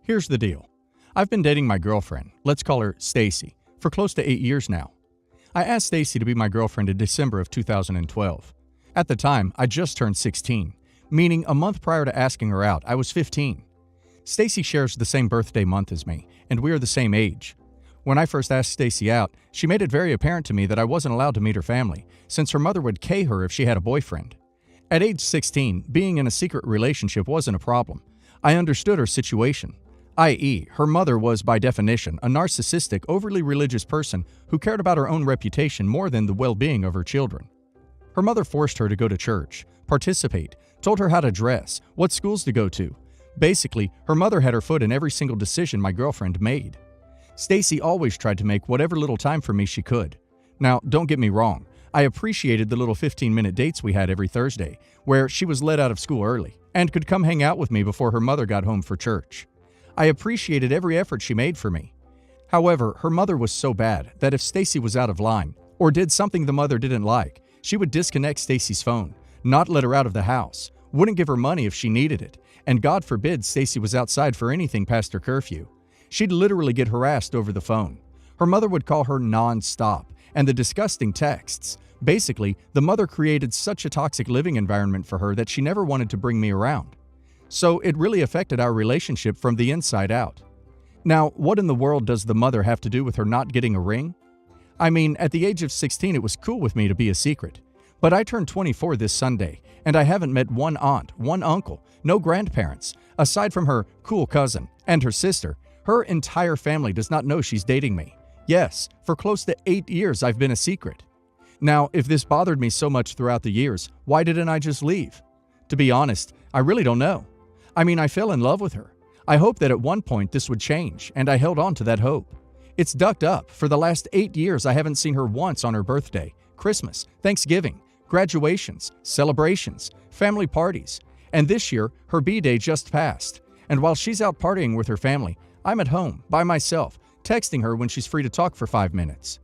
Here's the deal. I've been dating my girlfriend, let's call her Stacy, for close to 8 years now. I asked Stacy to be my girlfriend in December of 2012. At the time, I just turned 16, meaning a month prior to asking her out, I was 15. Stacy shares the same birthday month as me, and we are the same age. When I first asked Stacy out, she made it very apparent to me that I wasn't allowed to meet her family, since her mother would K her if she had a boyfriend. At age 16, being in a secret relationship wasn't a problem. I understood her situation, i.e., her mother was, by definition, a narcissistic, overly religious person who cared about her own reputation more than the well-being of her children. Her mother forced her to go to church, participate, told her how to dress, what schools to go to. Basically, her mother had her foot in every single decision my girlfriend made. Stacy always tried to make whatever little time for me she could. Now, don't get me wrong, I appreciated the little 15-minute dates we had every Thursday, where she was let out of school early and could come hang out with me before her mother got home for church. I appreciated every effort she made for me. However, her mother was so bad that if Stacy was out of line or did something the mother didn't like, she would disconnect Stacy's phone, not let her out of the house, wouldn't give her money if she needed it, and God forbid Stacy was outside for anything past her curfew. She'd literally get harassed over the phone. Her mother would call her non-stop, and the disgusting texts. Basically, the mother created such a toxic living environment for her that she never wanted to bring me around. So it really affected our relationship from the inside out. Now, what in the world does the mother have to do with her not getting a ring? I mean, at the age of 16, it was cool with me to be a secret. But I turned 24 this Sunday, and I haven't met one aunt, one uncle, no grandparents. Aside from her cool cousin and her sister, her entire family does not know she's dating me. Yes, for close to 8 years I've been a secret. Now, if this bothered me so much throughout the years, why didn't I just leave? To be honest, I really don't know. I mean, I fell in love with her. I hoped that at one point this would change, and I held on to that hope. It's ducked up. For the last 8 years, I haven't seen her once on her birthday, Christmas, Thanksgiving, graduations, celebrations, family parties. And this year, her B-Day just passed. And while she's out partying with her family, I'm at home, by myself, texting her when she's free to talk for 5 minutes.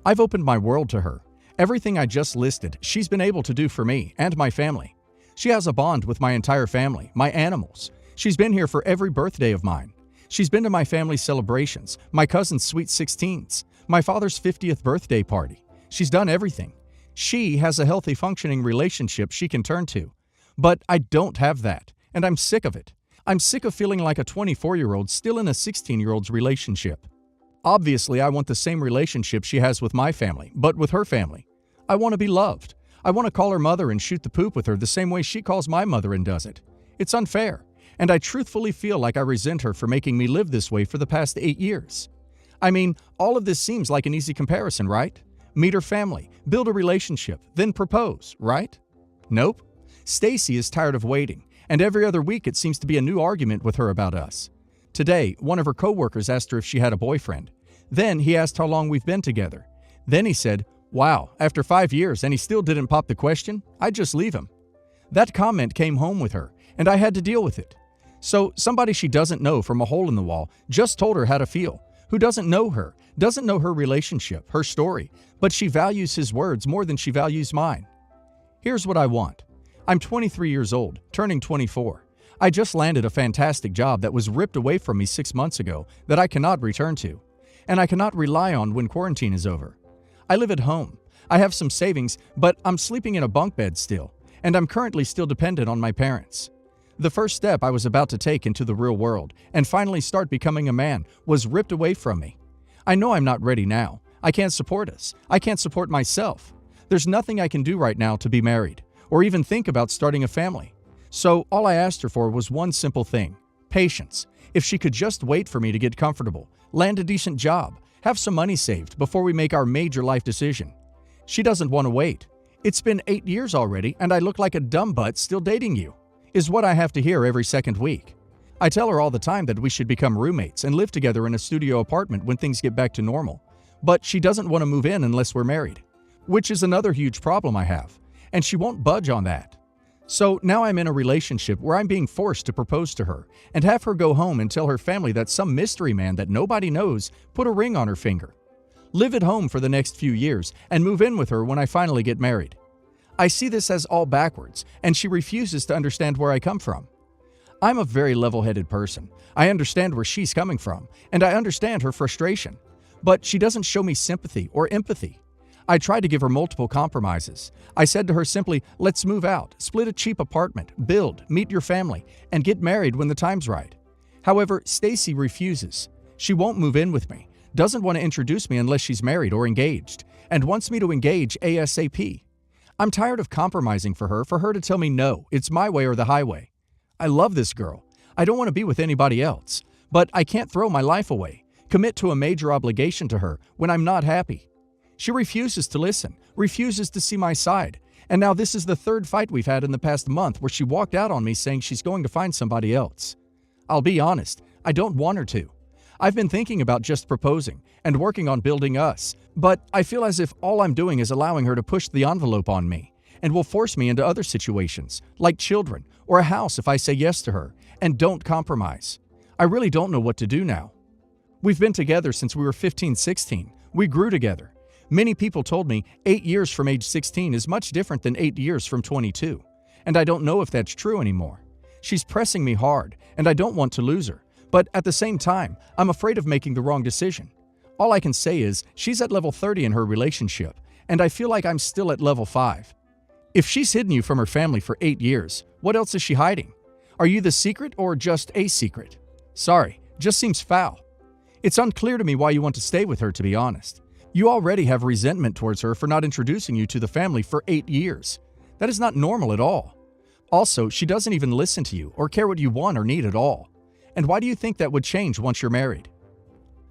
I've opened my world to her. Everything I just listed, she's been able to do for me and my family. She has a bond with my entire family, my animals. She's been here for every birthday of mine. She's been to my family's celebrations, my cousin's sweet 16s, my father's 50th birthday party. She's done everything. She has a healthy, functioning relationship she can turn to. But I don't have that, and I'm sick of it. I'm sick of feeling like a 24-year-old still in a 16-year-old's relationship. Obviously, I want the same relationship she has with my family, but with her family. I want to be loved. I want to call her mother and shoot the poop with her the same way she calls my mother and does it. It's unfair, and I truthfully feel like I resent her for making me live this way for the past 8 years. I mean, all of this seems like an easy comparison, right? Meet her family, build a relationship, then propose, right? Nope. Stacy is tired of waiting, and every other week it seems to be a new argument with her about us. Today, one of her coworkers asked her if she had a boyfriend. Then he asked how long we've been together. Then he said, "Wow, after 5 years and he still didn't pop the question, I'd just leave him." That comment came home with her, and I had to deal with it. So somebody she doesn't know from a hole in the wall just told her how to feel, who doesn't know her, doesn't know her relationship, her story, but she values his words more than she values mine. Here's what I want. I'm 23 years old, turning 24. I just landed a fantastic job that was ripped away from me 6 months ago that I cannot return to, and I cannot rely on when quarantine is over. I live at home. I have some savings, but I'm sleeping in a bunk bed still, and I'm currently still dependent on my parents. The first step I was about to take into the real world and finally start becoming a man was ripped away from me. I know I'm not ready now. I can't support us. I can't support myself. There's nothing I can do right now to be married or even think about starting a family. So all I asked her for was one simple thing: patience. If she could just wait for me to get comfortable, land a decent job, have some money saved before we make our major life decision. She doesn't want to wait. It's been 8 years already, and I look like a dumb butt still dating you, is what I have to hear every second week. I tell her all the time that we should become roommates and live together in a studio apartment when things get back to normal. But she doesn't want to move in unless we're married, which is another huge problem I have, and she won't budge on that. So now I'm in a relationship where I'm being forced to propose to her and have her go home and tell her family that some mystery man that nobody knows put a ring on her finger. Live at home for the next few years and move in with her when I finally get married. I see this as all backwards, and she refuses to understand where I come from. I'm a very level-headed person. I understand where she's coming from, and I understand her frustration. But she doesn't show me sympathy or empathy. I tried to give her multiple compromises. I said to her simply, let's move out, split a cheap apartment, build, meet your family, and get married when the time's right. However, Stacy refuses. She won't move in with me, doesn't want to introduce me unless she's married or engaged, and wants me to engage ASAP. I'm tired of compromising for her to tell me no, it's my way or the highway. I love this girl. I don't want to be with anybody else, but I can't throw my life away, commit to a major obligation to her when I'm not happy. She refuses to listen, refuses to see my side, and now this is the third fight we've had in the past month where she walked out on me saying she's going to find somebody else. I'll be honest, I don't want her to. I've been thinking about just proposing and working on building us, but I feel as if all I'm doing is allowing her to push the envelope on me and will force me into other situations, like children or a house if I say yes to her and don't compromise. I really don't know what to do now. We've been together since we were 15, 16. We grew together. Many people told me 8 years from age 16 is much different than 8 years from 22, and I don't know if that's true anymore. She's pressing me hard, and I don't want to lose her, but at the same time, I'm afraid of making the wrong decision. All I can say is she's at level 30 in her relationship, and I feel like I'm still at level 5. If she's hidden you from her family for 8 years, what else is she hiding? Are you the secret or just a secret? Sorry, just seems foul. It's unclear to me why you want to stay with her, to be honest. You already have resentment towards her for not introducing you to the family for 8 years. That is not normal at all. Also, she doesn't even listen to you or care what you want or need at all. And why do you think that would change once you're married?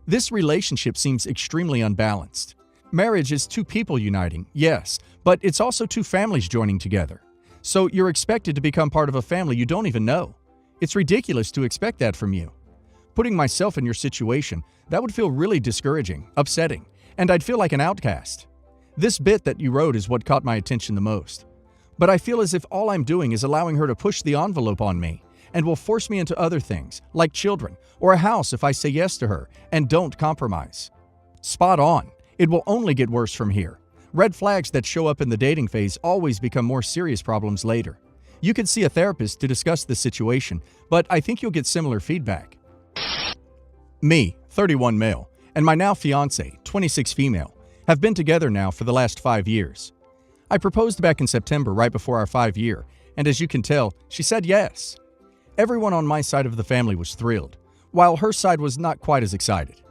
This relationship seems extremely unbalanced. Marriage is two people uniting, yes, but it's also two families joining together. So you're expected to become part of a family you don't even know. It's ridiculous to expect that from you. Putting myself in your situation, that would feel really discouraging, upsetting, and I'd feel like an outcast. This bit that you wrote is what caught my attention the most. But I feel as if all I'm doing is allowing her to push the envelope on me and will force me into other things, like children or a house if I say yes to her and don't compromise. Spot on. It will only get worse from here. Red flags that show up in the dating phase always become more serious problems later. You could see a therapist to discuss this situation, but I think you'll get similar feedback. Me, 31 male, and my now fiancé, 26 female, have been together now for the last 5 years. I proposed back in September right before our 5-year, and as you can tell, she said yes. Everyone on my side of the family was thrilled, while her side was not quite as excited.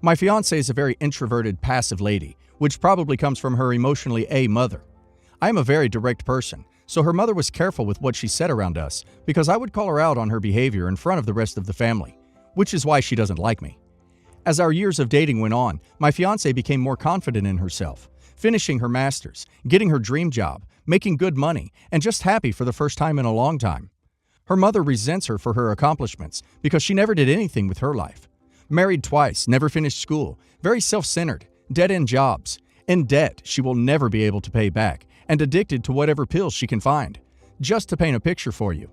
My fiancé is a very introverted, passive lady, which probably comes from her emotionally mother. I am a very direct person, so her mother was careful with what she said around us because I would call her out on her behavior in front of the rest of the family, which is why she doesn't like me. As our years of dating went on, my fiancé became more confident in herself, finishing her master's, getting her dream job, making good money, and just happy for the first time in a long time. Her mother resents her for her accomplishments because she never did anything with her life. Married twice, never finished school, very self-centered, dead-end jobs, in debt she will never be able to pay back, and addicted to whatever pills she can find. Just to paint a picture for you.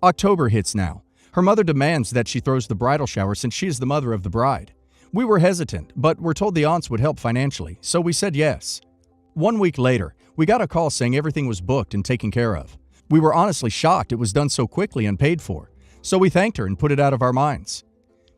October hits now. Her mother demands that she throws the bridal shower since she is the mother of the bride. We were hesitant, but were told the aunts would help financially, so we said yes. 1 week later, we got a call saying everything was booked and taken care of. We were honestly shocked it was done so quickly and paid for, so we thanked her and put it out of our minds.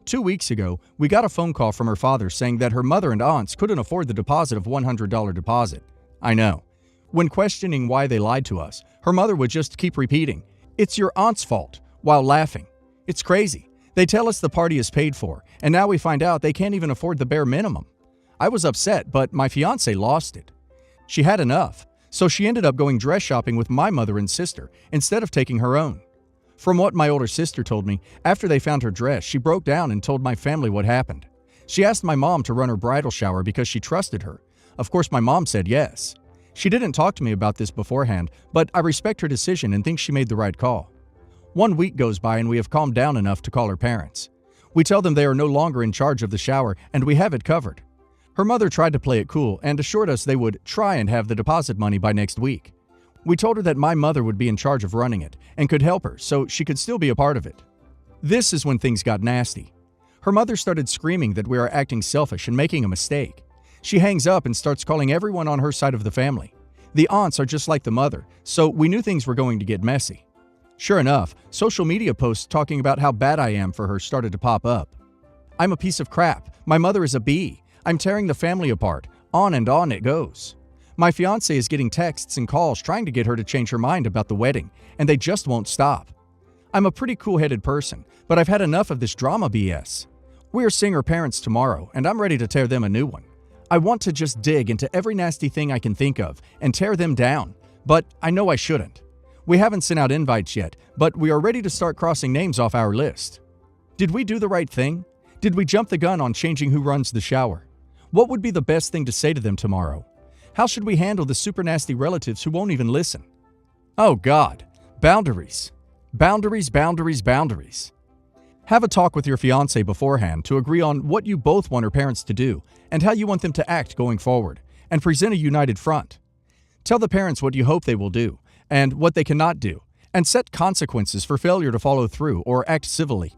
2 weeks ago, we got a phone call from her father saying that her mother and aunts couldn't afford the deposit of $100 deposit. I know. When questioning why they lied to us, her mother would just keep repeating, "It's your aunt's fault," while laughing. It's crazy. They tell us the party is paid for, and now we find out they can't even afford the bare minimum. I was upset, but my fiancé lost it. She had enough, so she ended up going dress shopping with my mother and sister instead of taking her own. From what my older sister told me, after they found her dress, she broke down and told my family what happened. She asked my mom to run her bridal shower because she trusted her. Of course, my mom said yes. She didn't talk to me about this beforehand, but I respect her decision and think she made the right call. 1 week goes by and we have calmed down enough to call her parents. We tell them they are no longer in charge of the shower and we have it covered. Her mother tried to play it cool and assured us they would try and have the deposit money by next week. We told her that my mother would be in charge of running it and could help her so she could still be a part of it. This is when things got nasty. Her mother started screaming that we are acting selfish and making a mistake. She hangs up and starts calling everyone on her side of the family. The aunts are just like the mother, so we knew things were going to get messy. Sure enough, social media posts talking about how bad I am for her started to pop up. I'm a piece of crap. My mother is a bee. I'm tearing the family apart. On and on it goes. My fiancé is getting texts and calls trying to get her to change her mind about the wedding, and they just won't stop. I'm a pretty cool-headed person, but I've had enough of this drama BS. We are seeing her parents tomorrow, and I'm ready to tear them a new one. I want to just dig into every nasty thing I can think of and tear them down, but I know I shouldn't. We haven't sent out invites yet, but we are ready to start crossing names off our list. Did we do the right thing? Did we jump the gun on changing who runs the shower? What would be the best thing to say to them tomorrow? How should we handle the super nasty relatives who won't even listen? Oh God, boundaries. Boundaries, boundaries, boundaries. Have a talk with your fiancé beforehand to agree on what you both want her parents to do and how you want them to act going forward, and present a united front. Tell the parents what you hope they will do and what they cannot do, and set consequences for failure to follow through or act civilly.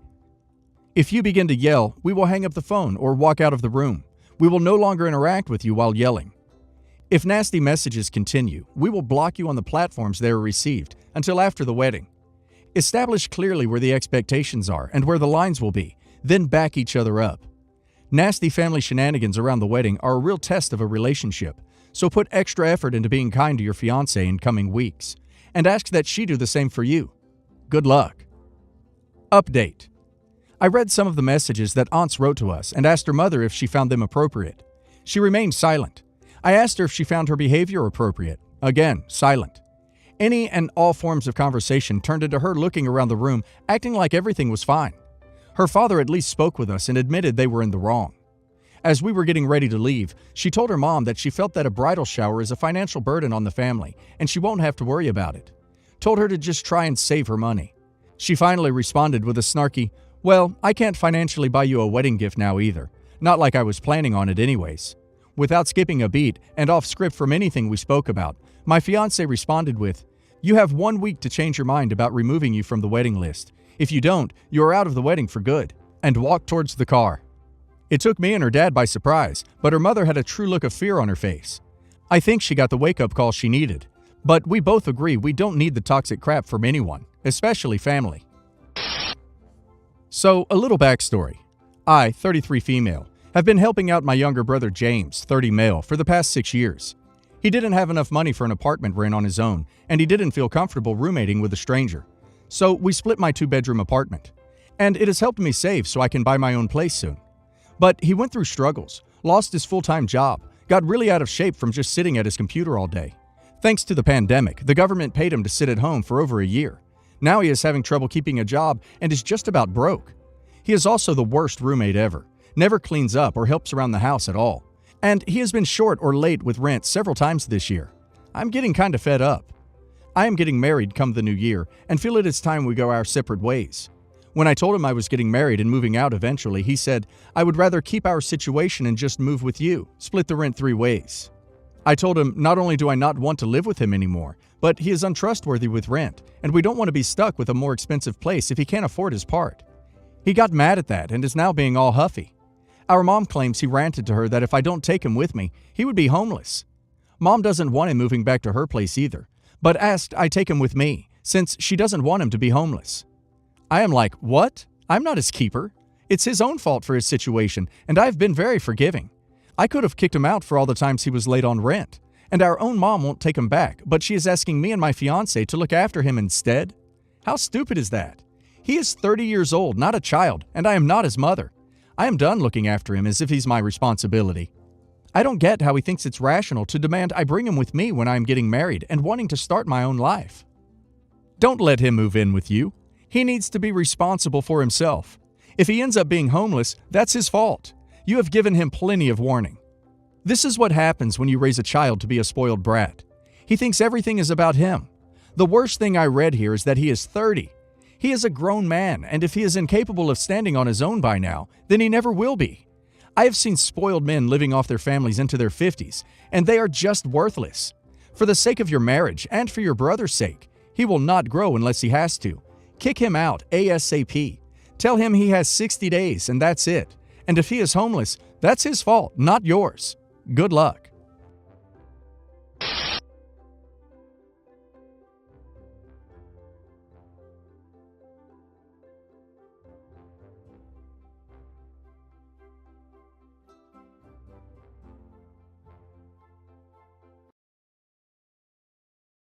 If you begin to yell, we will hang up the phone or walk out of the room. We will no longer interact with you while yelling. If nasty messages continue, we will block you on the platforms they are received until after the wedding. Establish clearly where the expectations are and where the lines will be, then back each other up. Nasty family shenanigans around the wedding are a real test of a relationship, so put extra effort into being kind to your fiancé in coming weeks, and ask that she do the same for you. Good luck. Update. I read some of the messages that aunts wrote to us and asked her mother if she found them appropriate. She remained silent. I asked her if she found her behavior appropriate. Again, silent. Any and all forms of conversation turned into her looking around the room, acting like everything was fine. Her father at least spoke with us and admitted they were in the wrong. As we were getting ready to leave, she told her mom that she felt that a bridal shower is a financial burden on the family and she won't have to worry about it. Told her to just try and save her money. She finally responded with a snarky, "Well, I can't financially buy you a wedding gift now either. Not like I was planning on it anyways." Without skipping a beat and off script from anything we spoke about, my fiancé responded with, "You have 1 week to change your mind about removing you from the wedding list. If you don't, you are out of the wedding for good," and walked towards the car. It took me and her dad by surprise, but her mother had a true look of fear on her face. I think she got the wake-up call she needed. But we both agree we don't need the toxic crap from anyone, especially family. So, a little backstory. I, 33 female, have been helping out my younger brother James, 30 male, for the past 6 years. He didn't have enough money for an apartment rent on his own, and he didn't feel comfortable roommating with a stranger. So we split my 2-bedroom apartment. And it has helped me save so I can buy my own place soon. But he went through struggles, lost his full-time job, got really out of shape from just sitting at his computer all day. Thanks to the pandemic, the government paid him to sit at home for over a year. Now he is having trouble keeping a job and is just about broke. He is also the worst roommate ever, never cleans up or helps around the house at all. And he has been short or late with rent several times this year. I'm getting kinda fed up. I am getting married come the new year and feel it is time we go our separate ways. When I told him I was getting married and moving out eventually, he said, "I would rather keep our situation and just move with you, split the rent 3 ways." I told him not only do I not want to live with him anymore, but he is untrustworthy with rent, and we don't want to be stuck with a more expensive place if he can't afford his part. He got mad at that and is now being all huffy. Our mom claims he ranted to her that if I don't take him with me, he would be homeless. Mom doesn't want him moving back to her place either, but asked I take him with me, since she doesn't want him to be homeless. I am like, what? I'm not his keeper. It's his own fault for his situation, and I've been very forgiving. I could have kicked him out for all the times he was late on rent, and our own mom won't take him back, but she is asking me and my fiancé to look after him instead? How stupid is that? He is 30 years old, not a child, and I am not his mother. I am done looking after him as if he's my responsibility. I don't get how he thinks it's rational to demand I bring him with me when I am getting married and wanting to start my own life. Don't let him move in with you. He needs to be responsible for himself. If he ends up being homeless, that's his fault. You have given him plenty of warning. This is what happens when you raise a child to be a spoiled brat. He thinks everything is about him. The worst thing I read here is that he is 30. He is a grown man, and if he is incapable of standing on his own by now, then he never will be. I have seen spoiled men living off their families into their 50s, and they are just worthless. For the sake of your marriage and for your brother's sake, he will not grow unless he has to. Kick him out ASAP. Tell him he has 60 days and that's it. And if he is homeless, that's his fault, not yours. Good luck.